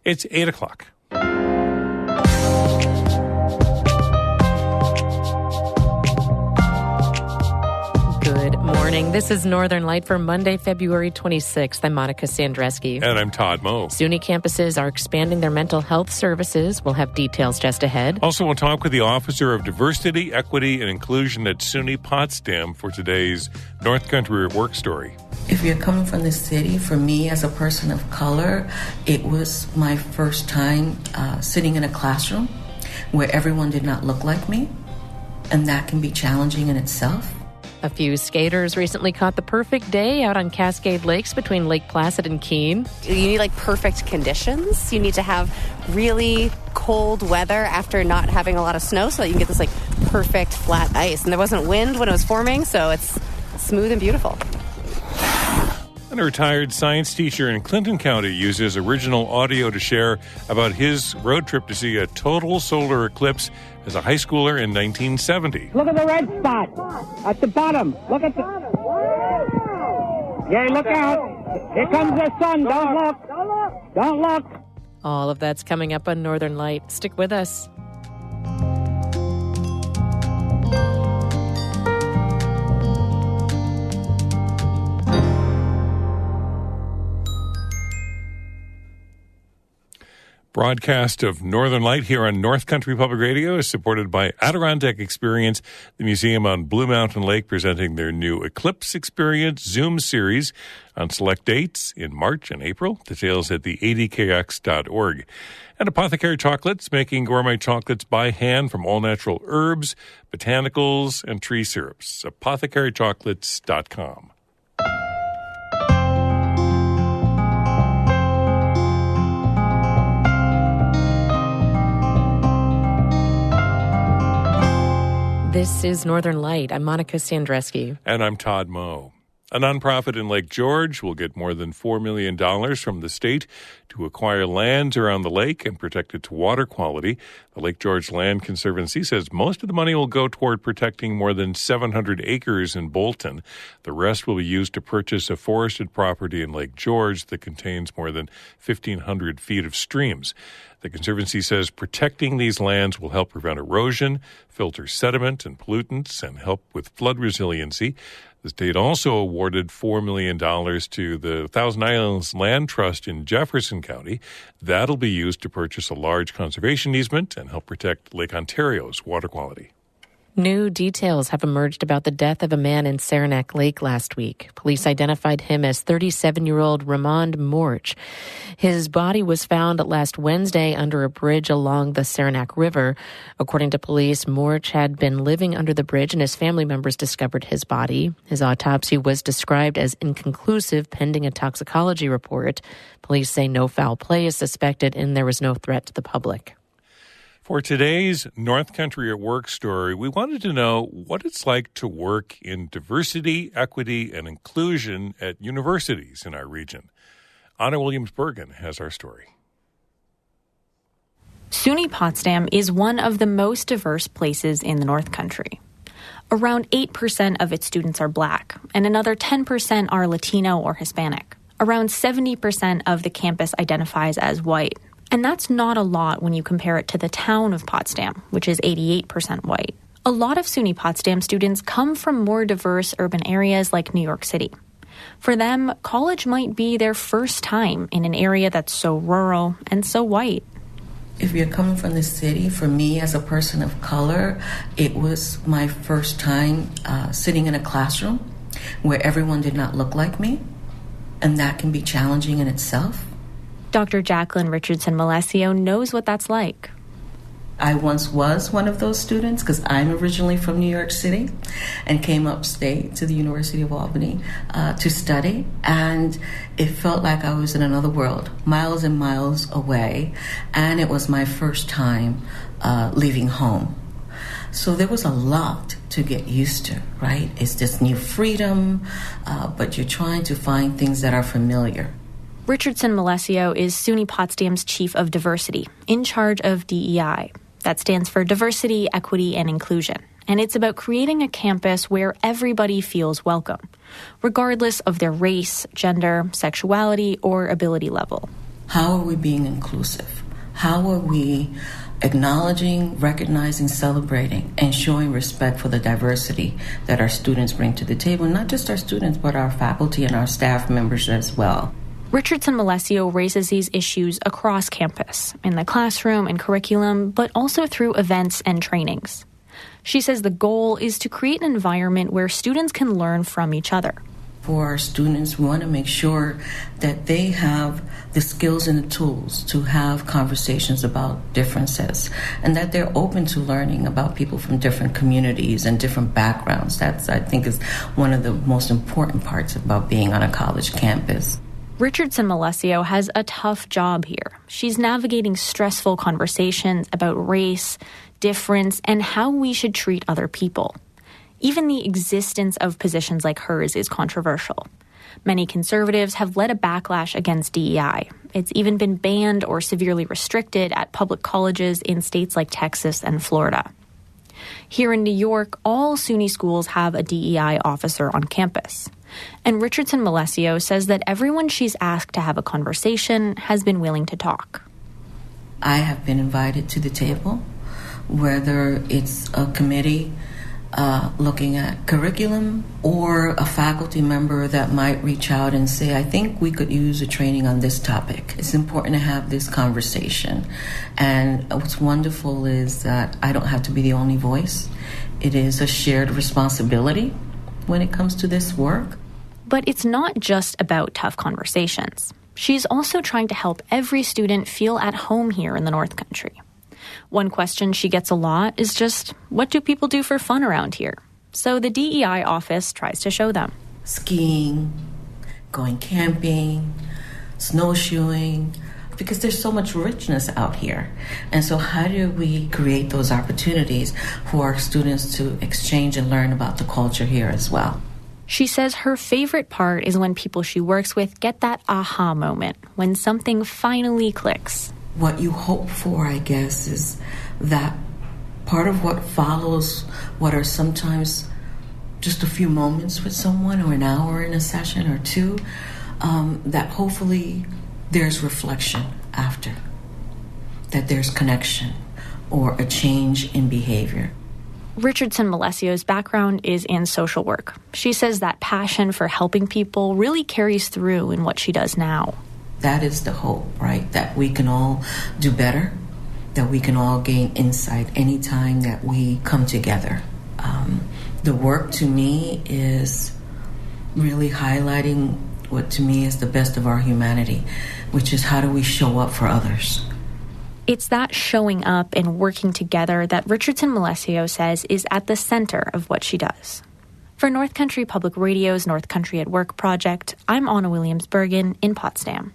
It's 8 o'clock. Good morning. This is Northern Light for Monday, February 26th. I'm Monica Sandreski. And I'm Todd Moe. SUNY campuses are expanding their mental health services. We'll have details just ahead. Also, we'll talk with the Officer of Diversity, Equity, and Inclusion at SUNY Potsdam for today's North Country at Work story. If you're coming from the city, for me as a person of color, it was my first time sitting in a classroom where everyone did not look like me, and that can be challenging in itself. A few skaters recently caught the perfect day out on Cascade Lakes between Lake Placid and Keene. You need perfect conditions. You need to have really cold weather after not having a lot of snow so that you can get this perfect flat ice. And there wasn't wind when it was forming, so it's smooth and beautiful. And a retired science teacher in Clinton County uses original audio to share about his road trip to see a total solar eclipse as a high schooler in 1970. Look at the red spot at the bottom. Look at the... Yeah, look out. Here comes the sun. Don't look. Don't look. All of that's coming up on Northern Light. Stick with us. Broadcast of Northern Light here on North Country Public Radio is supported by Adirondack Experience, the museum on Blue Mountain Lake, presenting their new Eclipse Experience Zoom series on select dates in March and April. Details at the adkx.org. And Apothecary Chocolates, making gourmet chocolates by hand from all-natural herbs, botanicals, and tree syrups. apothecarychocolates.com. This is Northern Light. I'm Monica Sandreski. And I'm Todd Moe. A nonprofit in Lake George will get more than $4 million from the state to acquire lands around the lake and protect its water quality. The Lake George Land Conservancy says most of the money will go toward protecting more than 700 acres in Bolton. The rest will be used to purchase a forested property in Lake George that contains more than 1,500 feet of streams. The Conservancy says protecting these lands will help prevent erosion, filter sediment and pollutants, and help with flood resiliency. The state also awarded $4 million to the Thousand Islands Land Trust in Jefferson County. That'll be used to purchase a large conservation easement and help protect Lake Ontario's water quality. New details have emerged about the death of a man in Saranac Lake last week. Police identified him as 37-year-old Ramond Morch. His body was found last Wednesday under a bridge along the Saranac River. According to police, Morch had been living under the bridge and his family members discovered his body. His autopsy was described as inconclusive pending a toxicology report. Police say no foul play is suspected and there was no threat to the public. For today's North Country at Work story, we wanted to know what it's like to work in diversity, equity, and inclusion at universities in our region. Anna Williams-Bergen has our story. SUNY Potsdam is one of the most diverse places in the North Country. Around 8% of its students are Black, and another 10% are Latino or Hispanic. Around 70% of the campus identifies as white. And that's not a lot when you compare it to the town of Potsdam, which is 88% white. A lot of SUNY Potsdam students come from more diverse urban areas like New York City. For them, college might be their first time in an area that's so rural and so white. If you're coming from the city, for me as a person of color, it was my first time sitting in a classroom where everyone did not look like me, and that can be challenging in itself. Dr. Jacqueline Richardson-Malesio knows what that's like. I once was one of those students because I'm originally from New York City and came upstate to the University of Albany to study. And it felt like I was in another world, miles and miles away. And it was my first time leaving home. So there was a lot to get used to, right? It's this new freedom, but you're trying to find things that are familiar. Richardson-Malesio is SUNY Potsdam's Chief of Diversity, in charge of DEI. That stands for Diversity, Equity, and Inclusion. And it's about creating a campus where everybody feels welcome, regardless of their race, gender, sexuality, or ability level. How are we being inclusive? How are we acknowledging, recognizing, celebrating, and showing respect for the diversity that our students bring to the table? Not just our students, but our faculty and our staff members as well. Richardson-Malesio raises these issues across campus, in the classroom and curriculum, but also through events and trainings. She says the goal is to create an environment where students can learn from each other. For our students, we want to make sure that they have the skills and the tools to have conversations about differences, and that they're open to learning about people from different communities and different backgrounds. That's, I think, is one of the most important parts about being on a college campus. Richardson-Malesio has a tough job here. She's navigating stressful conversations about race, difference, and how we should treat other people. Even the existence of positions like hers is controversial. Many conservatives have led a backlash against DEI. It's even been banned or severely restricted at public colleges in states like Texas and Florida. Here in New York, all SUNY schools have a DEI officer on campus. And Richardson-Malesio says that everyone she's asked to have a conversation has been willing to talk. I have been invited to the table, whether it's a committee looking at curriculum or a faculty member that might reach out and say, I think we could use a training on this topic. It's important to have this conversation. And what's wonderful is that I don't have to be the only voice. It is a shared responsibility when it comes to this work. But it's not just about tough conversations. She's also trying to help every student feel at home here in the North Country. One question she gets a lot is just, what do people do for fun around here? So the DEI office tries to show them. Skiing, going camping, snowshoeing, because there's so much richness out here. And so how do we create those opportunities for our students to exchange and learn about the culture here as well? She says her favorite part is when people she works with get that aha moment, when something finally clicks. What you hope for, I guess, is that part of what follows what are sometimes just a few moments with someone or an hour in a session or two, that hopefully there's reflection after, that there's connection or a change in behavior. Richardson-Malesio's background is in social work. She says that passion for helping people really carries through in what she does now. That is the hope, right? That we can all do better, that we can all gain insight anytime that we come together. The work to me is really highlighting what to me is the best of our humanity, which is how do we show up for others? It's that showing up and working together that Richardson-Malesio says is at the center of what she does. For North Country Public Radio's North Country at Work project, I'm Anna Williams-Bergen in Potsdam.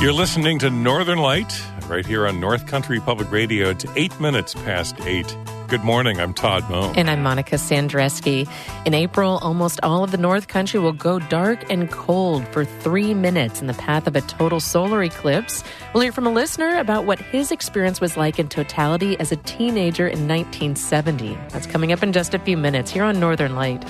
You're listening to Northern Light right here on North Country Public Radio. It's 8 minutes past 8. Good morning. I'm Todd Moe. And I'm Monica Sandreski. In April, almost all of the North Country will go dark and cold for 3 minutes in the path of a total solar eclipse. We'll hear from a listener about what his experience was like in totality as a teenager in 1970. That's coming up in just a few minutes here on Northern Light.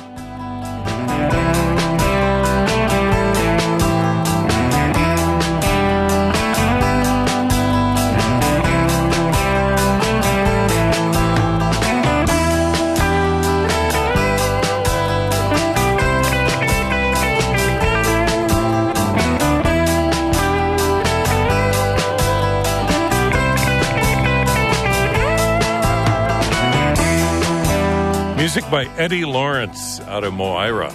Music by Eddie Lawrence out of Moira.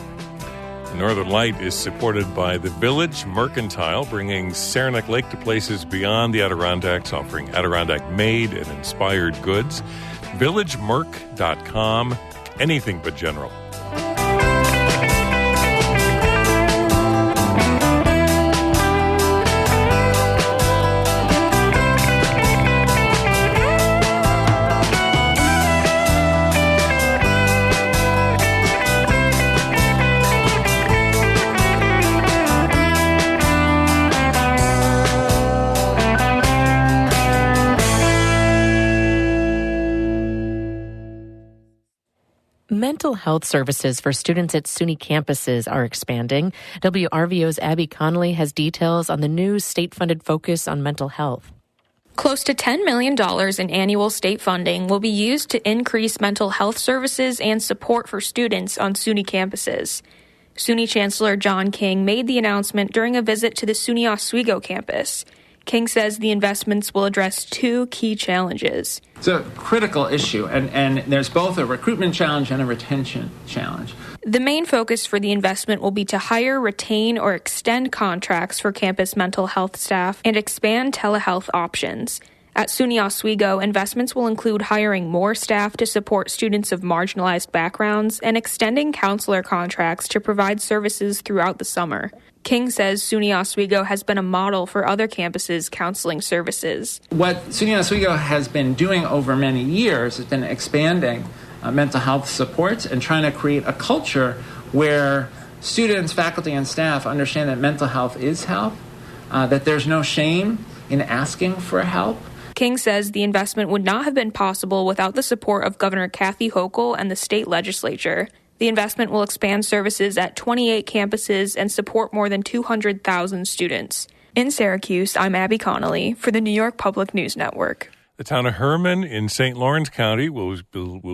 Northern Light is supported by the Village Mercantile, bringing Saranac Lake to places beyond the Adirondacks, offering Adirondack-made and inspired goods. VillageMerc.com, anything but general. mental health services for students at SUNY campuses are expanding. WRVO's Abby Connolly has details on the new state-funded focus on mental health. Close to $10 million in annual state funding will be used to increase mental health services and support for students on SUNY campuses. SUNY Chancellor John King made the announcement during a visit to the SUNY Oswego campus. King says the investments will address two key challenges. It's a critical issue, and there's both a recruitment challenge and a retention challenge. The main focus for the investment will be to hire, retain, or extend contracts for campus mental health staff and expand telehealth options. At SUNY Oswego, investments will include hiring more staff to support students of marginalized backgrounds and extending counselor contracts to provide services throughout the summer. King says SUNY Oswego has been a model for other campuses' counseling services. What SUNY Oswego has been doing over many years has been expanding mental health supports and trying to create a culture where students, faculty, and staff understand that mental health is health, that there's no shame in asking for help. King says the investment would not have been possible without the support of Governor Kathy Hochul and the state legislature. The investment will expand services at 28 campuses and support more than 200,000 students. In Syracuse, I'm Abby Connolly for the New York Public News Network. The town of Herman in St. Lawrence County will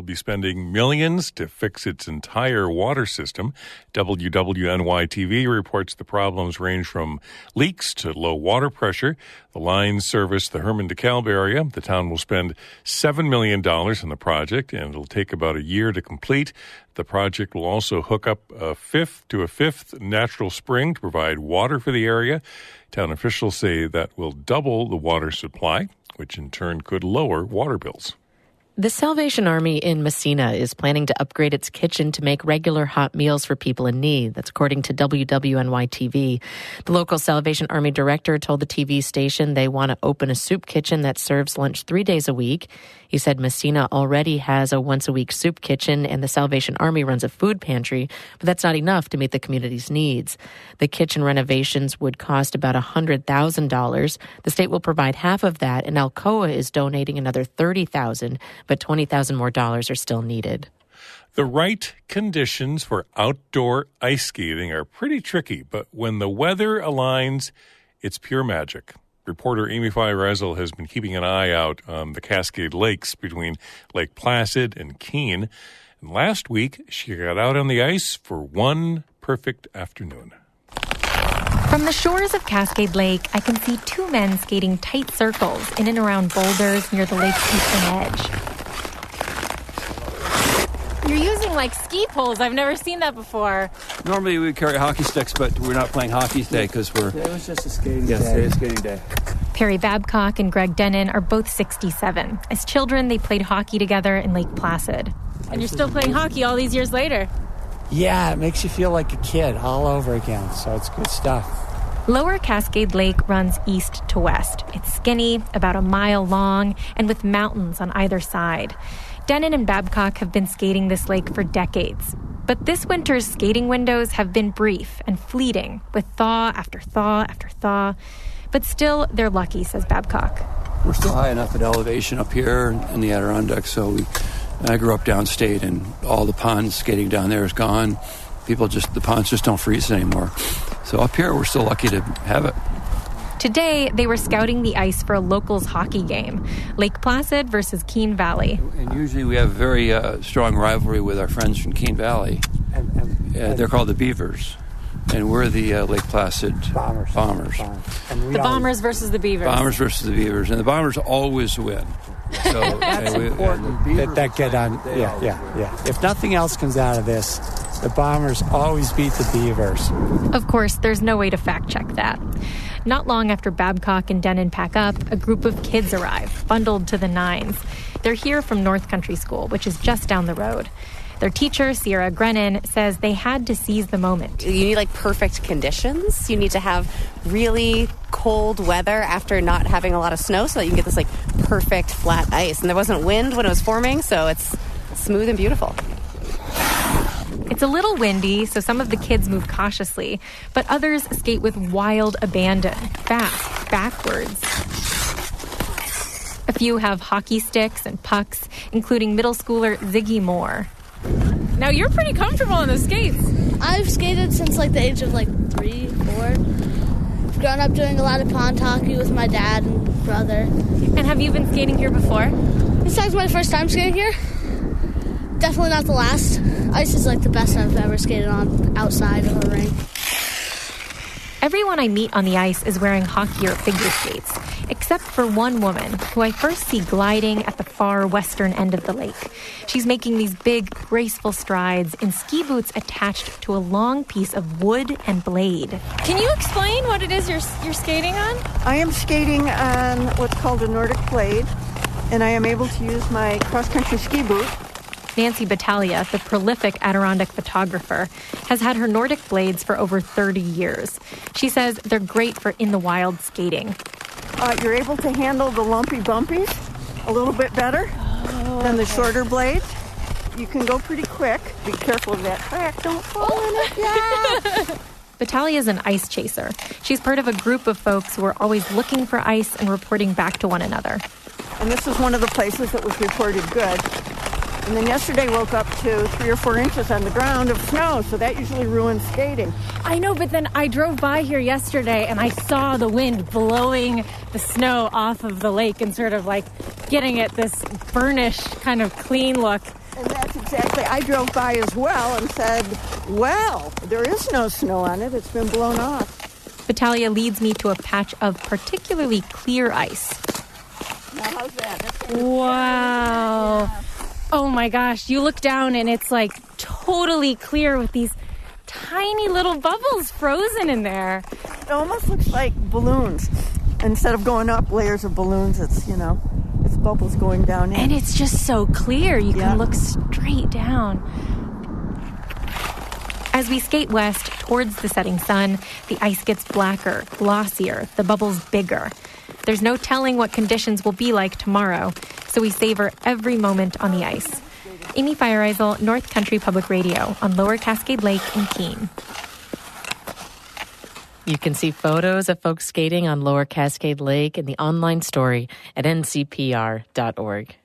be spending millions to fix its entire water system. WWNY-TV reports the problems range from leaks to low water pressure. The lines service the Herman-DeKalb area. The town will spend $7 million in the project, and it'll take about a year to complete. The project will also hook up a fifth natural spring to provide water for the area. Town officials say that will double the water supply, which in turn could lower water bills. The Salvation Army in Messina is planning to upgrade its kitchen to make regular hot meals for people in need. That's according to WWNY-TV. The local Salvation Army director told the TV station they want to open a soup kitchen that serves lunch 3 days a week. He said Messina already has a once-a-week soup kitchen and the Salvation Army runs a food pantry, but that's not enough to meet the community's needs. The kitchen renovations would cost about $100,000. The state will provide half of that, and Alcoa is donating another $30,000, but $20,000 more dollars are still needed. The right conditions for outdoor ice skating are pretty tricky, but when the weather aligns, it's pure magic. Reporter Amy Fey-Rezel has been keeping an eye out on the Cascade Lakes between Lake Placid and Keene. And last week, she got out on the ice for one perfect afternoon. From the shores of Cascade Lake, I can see two men skating tight circles in and around boulders near the lake's eastern edge. You're using like ski poles. I've never seen that before. Normally we carry hockey sticks, but we're not playing hockey today because It was just a skating day. Yes, it is skating day. Perry Babcock and Greg Denon are both 67. As children, they played hockey together in Lake Placid. And you're still playing hockey all these years later. Yeah, it makes you feel like a kid all over again, so it's good stuff. Lower Cascade Lake runs east to west. It's skinny, about a mile long, and with mountains on either side. Denon and Babcock have been skating this lake for decades. But this winter's skating windows have been brief and fleeting, with thaw after thaw after thaw. But still, they're lucky, says Babcock. We're still high enough at elevation up here in the Adirondack, so I grew up downstate, and all the ponds skating down there is gone. The ponds just don't freeze anymore. So up here, we're still lucky to have it. Today, they were scouting the ice for a locals hockey game, Lake Placid versus Keene Valley. And usually we have a very strong rivalry with our friends from Keene Valley. They're called the Beavers, and we're the Lake Placid Bombers. The Bombers versus the Beavers. Bombers versus the Beavers, and the Bombers always win. So that's important. That get on. Yeah. If nothing else comes out of this, the Bombers always beat the Beavers. Of course, there's no way to fact-check that. Not long after Babcock and Denon pack up, a group of kids arrive, bundled to the nines. They're here from North Country School, which is just down the road. Their teacher, Sierra Grennan, says they had to seize the moment. You need like perfect conditions. You need to have really cold weather after not having a lot of snow so that you can get this like perfect flat ice. And there wasn't wind when it was forming, so it's smooth and beautiful. It's a little windy, so some of the kids move cautiously, but others skate with wild abandon, fast, backwards. A few have hockey sticks and pucks, including middle schooler Ziggy Moore. Now, you're pretty comfortable on those skates. I've skated since like the age of like 3, 4. I've grown up doing a lot of pond hockey with my dad and brother. And have you been skating here before? This is my first time skating here. Definitely not the last. Ice is like the best I've ever skated on outside of a rink. Everyone I meet on the ice is wearing hockey or figure skates, except for one woman who I first see gliding at the far western end of the lake. She's making these big, graceful strides in ski boots attached to a long piece of wood and blade. Can you explain what it is you're skating on? I am skating on what's called a Nordic blade, and I am able to use my cross-country ski boot. Nancy Battaglia, the prolific Adirondack photographer, has had her Nordic blades for over 30 years. She says they're great for in-the-wild skating. You're able to handle the lumpy bumpies a little bit better than the shorter blades. You can go pretty quick. Be careful of that track. Don't fall in it. Yeah. Battaglia is an ice chaser. She's part of a group of folks who are always looking for ice and reporting back to one another. And this is one of the places that was reported good. And then yesterday woke up to 3 or 4 inches on the ground of snow, so that usually ruins skating. I know, but then I drove by here yesterday and I saw the wind blowing the snow off of the lake and sort of like getting it this burnished kind of clean look. And that's exactly, I drove by as well and said, well, there is no snow on it. It's been blown off. Battaglia leads me to a patch of particularly clear ice. Now, how's that? Wow. Yeah. Oh my gosh, you look down and it's like totally clear with these tiny little bubbles frozen in there. It almost looks like balloons. Instead of going up layers of balloons, it's bubbles going down in. And it's just so clear. You can look straight down. As we skate west towards the setting sun, the ice gets blacker, glossier, the bubbles bigger. There's no telling what conditions will be like tomorrow, so we savor every moment on the ice. Amy Feiereisel, North Country Public Radio on Lower Cascade Lake in Keene. You can see photos of folks skating on Lower Cascade Lake in the online story at ncpr.org.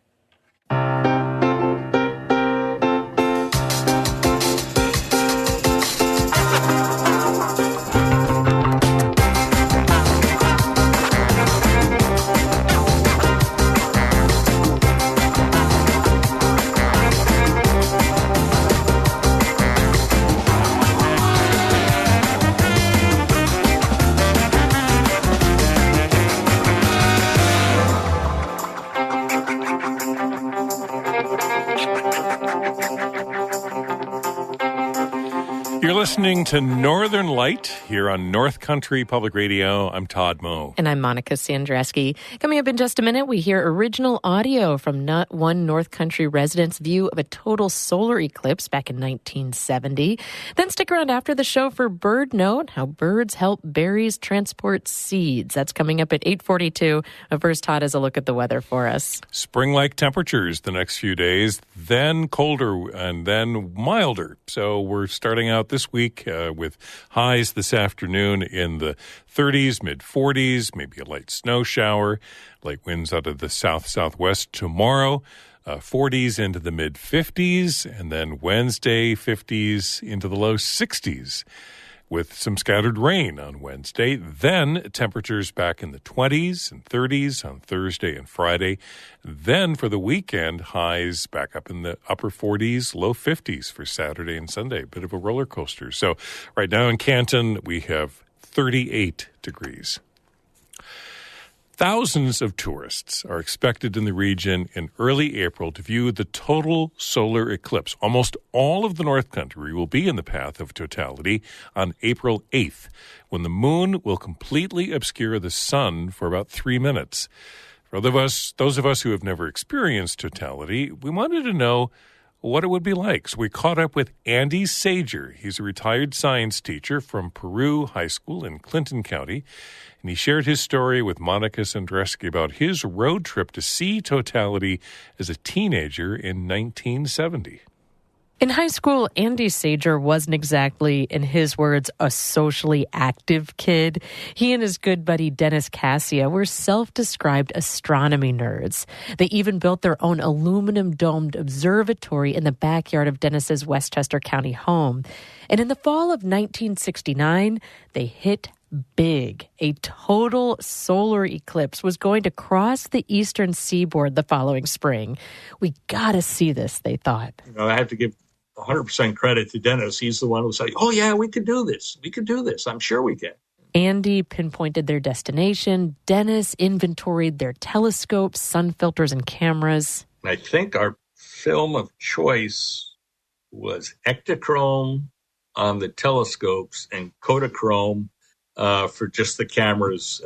You're listening to Northern Light here on North Country Public Radio. I'm Todd Moe. And I'm Monica Sandrowski. Coming up in just a minute, we hear original audio from one North Country resident's view of a total solar eclipse back in 1970. Then stick around after the show for Bird Note, how birds help berries transport seeds. That's coming up at 8:42. First, Todd has a look at the weather for us. Spring-like temperatures the next few days, then colder and then milder. So we're starting out this week with highs this afternoon in the 30s, mid-40s, maybe a light snow shower, light winds out of the south-southwest tomorrow, 40s into the mid-50s, and then Wednesday, 50s into the low 60s. With some scattered rain on Wednesday. Then temperatures back in the 20s and 30s on Thursday and Friday. Then for the weekend, highs back up in the upper 40s, low 50s for Saturday and Sunday. Bit of a roller coaster. So right now in Canton, we have 38 degrees. Thousands of tourists are expected in the region in early April to view the total solar eclipse. Almost all of the North Country will be in the path of totality on April 8th, when the moon will completely obscure the sun for about 3 minutes. For those of us who have never experienced totality, we wanted to know what it would be like. So we caught up with Andy Sager. He's a retired science teacher from Peru High School in Clinton County, and he shared his story with Monica Sandrowski about his road trip to see totality as a teenager in 1970. In high school, Andy Sager wasn't exactly, in his words, a socially active kid. He and his good buddy Dennis Cassia were self-described astronomy nerds. They even built their own aluminum-domed observatory in the backyard of Dennis's Westchester County home. And in the fall of 1969, they hit big. A total solar eclipse was going to cross the eastern seaboard the following spring. We gotta see this, they thought. I have to give 100% credit to Dennis. He's the one who said, oh, yeah, we could do this. We could do this. I'm sure we can. Andy pinpointed their destination. Dennis inventoried their telescopes, sun filters, and cameras. I think our film of choice was Ektachrome on the telescopes and Kodachrome for just the cameras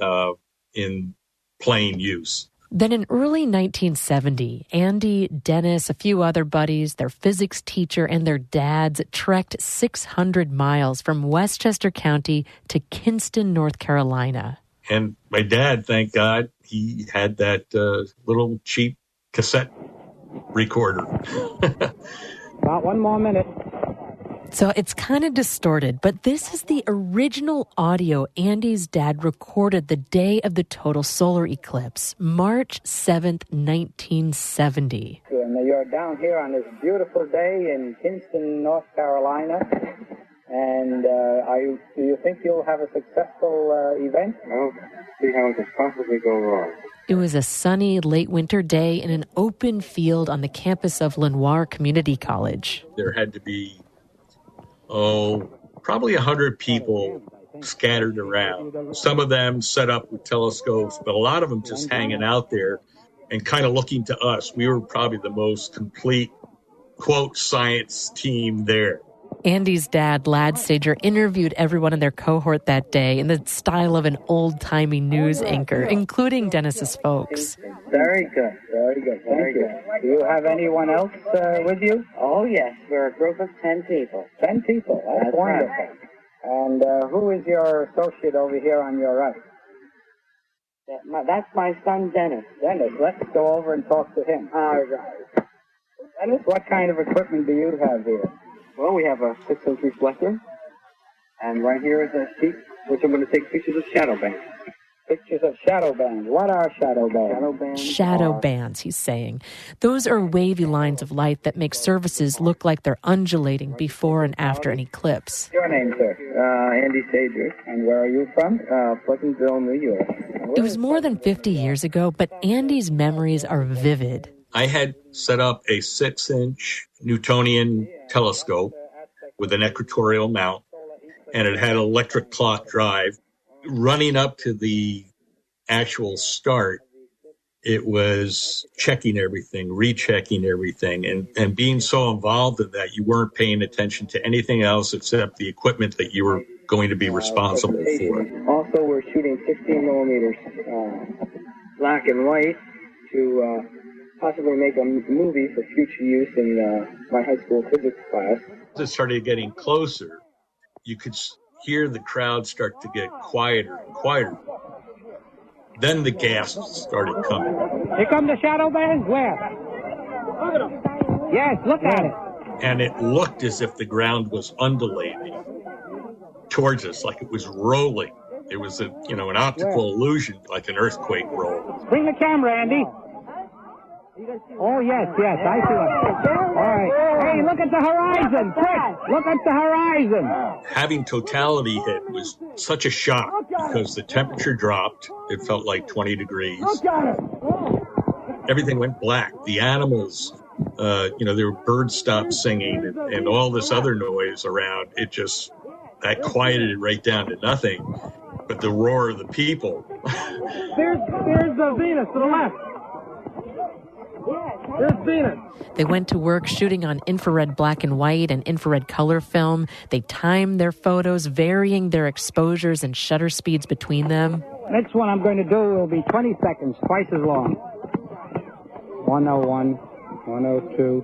in plain use. Then in early 1970, Andy, Dennis, a few other buddies, their physics teacher, and their dads trekked 600 miles from Westchester County to Kinston, North Carolina. And my dad, thank God, he had that little cheap cassette recorder. About 1 more minute. So it's kind of distorted, but this is the original audio Andy's dad recorded the day of the total solar eclipse, March 7th, 1970. And you're down here on this beautiful day in Kinston, North Carolina. And do you think you'll have a successful event? Well, see how it could possibly go wrong. It was a sunny late winter day in an open field on the campus of Lenoir Community College. There had to be probably 100 people scattered around. Some of them set up with telescopes, but a lot of them just hanging out there and kind of looking to us. We were probably the most complete, quote, science team there. Andy's dad, Lad Sager, interviewed everyone in their cohort that day in the style of an old-timey news anchor, including Dennis's folks. Very good, very good, very good. Do you have anyone else with you? Oh, yes. We're a group of 10 people. 10 people, that's wonderful. Right. And who is your associate over here on your right? That's my son, Dennis. Dennis, let's go over and talk to him. All right. Dennis, what kind of equipment do you have here? Well, we have a 6-inch reflector, and right here is a sheet, which I'm going to take pictures of shadow bands. Pictures of shadow bands. What are shadow bands? Shadow bands, he's saying. Those are wavy lines of light that make surfaces look like they're undulating before and after an eclipse. Your name, sir? Andy Sager. And where are you from? Pleasantville, New York. It was more than 50 years ago, but Andy's memories are vivid. I had set up a 6-inch Newtonian telescope with an equatorial mount, and it had an electric clock drive. Running up to the actual start, it was checking everything, rechecking everything, and being so involved in that you weren't paying attention to anything else except the equipment that you were going to be responsible for. Also, we're shooting 16 millimeters black and white to possibly make a movie for future use in my high school physics class. As it started getting closer, you could hear the crowd start to get quieter and quieter. Then the gasps started coming. Here come the shadow bands. Where? Yes, look at it. And it looked as if the ground was undulating towards us, like it was rolling. It was an optical illusion, like an earthquake roll. Bring the camera, Andy. Oh, yes, I see it. All right. Hey, look at the horizon. Quick, look at the horizon. Having totality hit was such a shock because the temperature dropped. It felt like 20 degrees. Everything went black. The animals, there were birds stopped singing and all this other noise around. That quieted it right down to nothing. But the roar of the people. There's the Venus to the left. There's Venus. They went to work shooting on infrared black and white and infrared color film. They timed their photos, varying their exposures and shutter speeds between them. Next one I'm going to do will be 20 seconds, twice as long. 101, 102,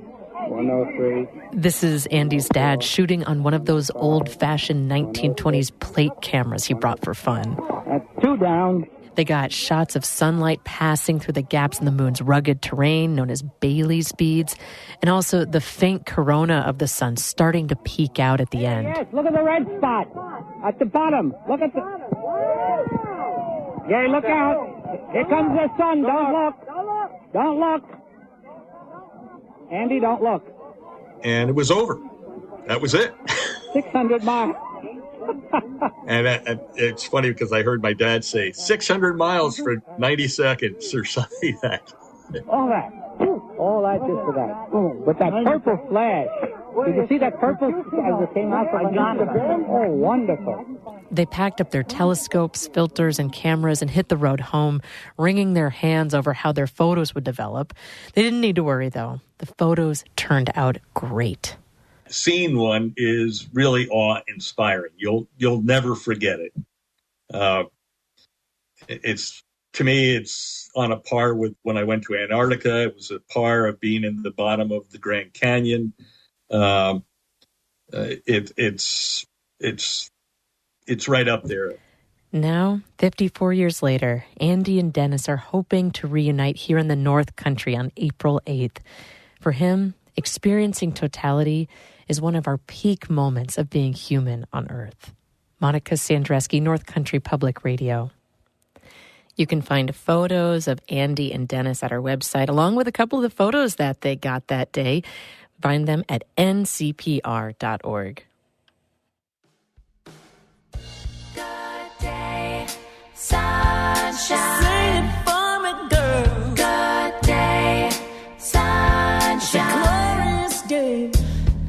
103. This is Andy's dad shooting on one of those old-fashioned 1920s plate cameras he brought for fun. That's 2 down. They got shots of sunlight passing through the gaps in the moon's rugged terrain, known as Bailey's beads, and also the faint corona of the sun starting to peek out at the end. Yes, look at the red spot at the bottom. Look at the... Yeah, look out. Here comes the sun. Don't look. Don't look. Andy, don't look. And it was over. That was it. 600 miles. And it's funny because I heard my dad say 600 miles for 90 seconds or something like that. All that just for that. With that purple flash. Did you see that purple as it came out from underneath the brim? Oh, wonderful. They packed up their telescopes, filters, and cameras and hit the road home, wringing their hands over how their photos would develop. They didn't need to worry, though. The photos turned out great. Scene one is really awe-inspiring. You'll never forget it. To me, it's on a par with when I went to Antarctica. It was a par of being in the bottom of the Grand Canyon. It's right up there. Now, 54 years later, Andy and Dennis are hoping to reunite here in the North Country on April 8th. For him, experiencing totality is one of our peak moments of being human on Earth. Monica Sandreski, North Country Public Radio. You can find photos of Andy and Dennis at our website, along with a couple of the photos that they got that day. Find them at ncpr.org. Good day, sunshine. Sing it for me, girl. Good day, sunshine. It's a glorious day.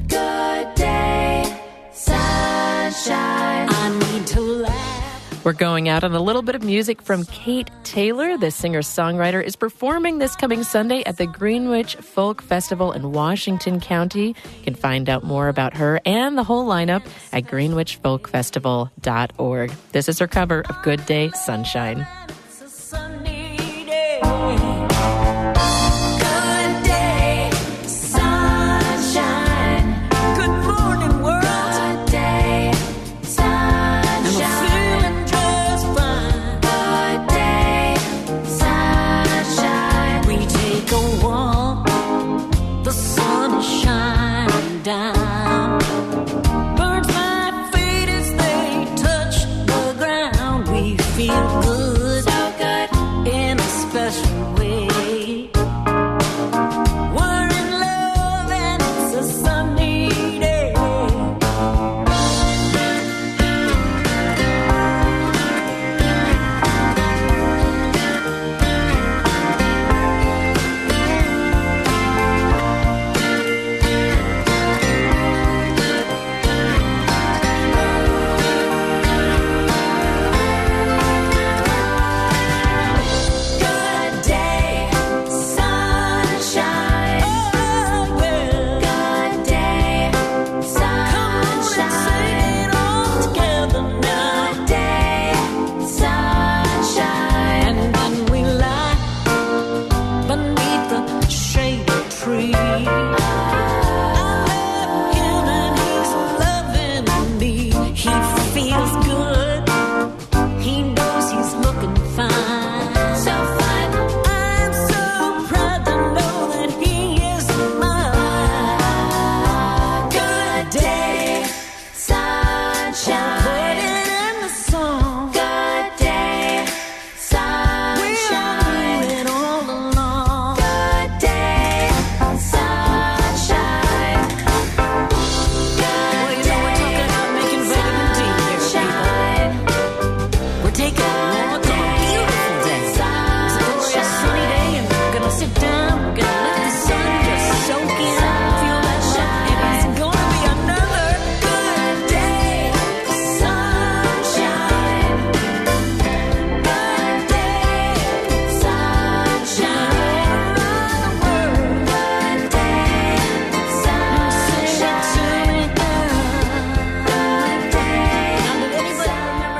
Good day, sunshine. I need to laugh. We're going out on a little bit of music from Kate Taylor. The singer-songwriter is performing this coming Sunday at the Greenwich Folk Festival in Washington County. You can find out more about her and the whole lineup at greenwichfolkfestival.org. This is her cover of Good Day, Sunshine.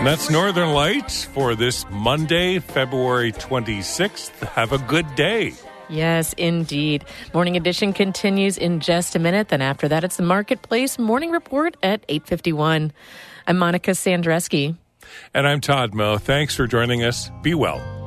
That's Northern Lights for this Monday, February 26th. Have a good day. Yes, indeed. Morning Edition continues in just a minute. Then after that, it's the Marketplace Morning Report at 8:51. I'm Monica Sandreski. And I'm Todd Moe. Thanks for joining us. Be well.